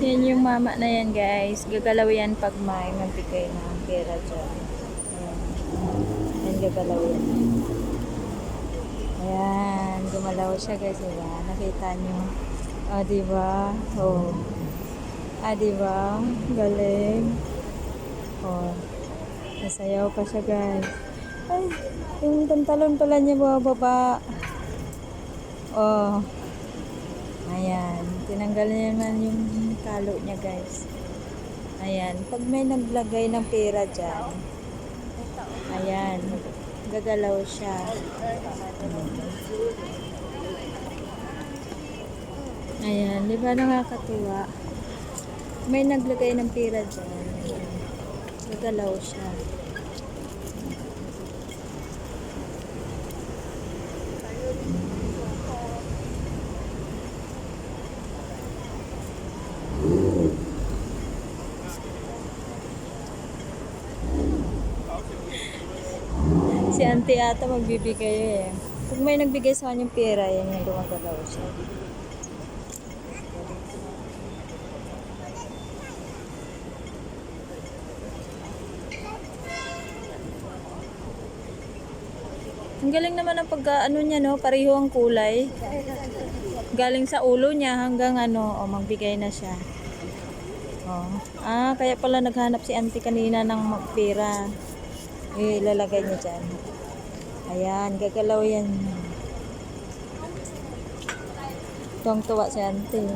Yan yung mama na yan, guys. Gagalaw yan pag may magbigay ng pera dyan. Ayan. Yan, gagalaw yan. Ayan, gumalaw siya, guys. Diba? Nakita nyo. Ah, diba? Oh. Ah, diba? Galing. Oh. Nasayaw pa siya, guys. Ay, yung pantalon pala niya bababa. Oh. Ayan. Tinanggal niya naman yung kalo niya, guys. Ayan. Pag may naglagay ng pera dyan, ayan. Gagalaw siya. Ayan. Di ba nakakatuwa? May naglagay ng pera dyan. Ayan. Gagalaw siya. Si auntie ata magbibigay eh. Pag may nagbigay sa kanyang pera, yan yung gumagalaw siya. Ang galing naman ang pagka-ano niya, no? Pareho ang kulay. Galing sa ulo niya hanggang ano, oh, magbigay na siya. Oh. Ah, kaya pala naghanap si auntie kanina ng pera. Ilalagay niya dyan. Ayan, gagalaw yan. Tuwang-tuwa si auntie.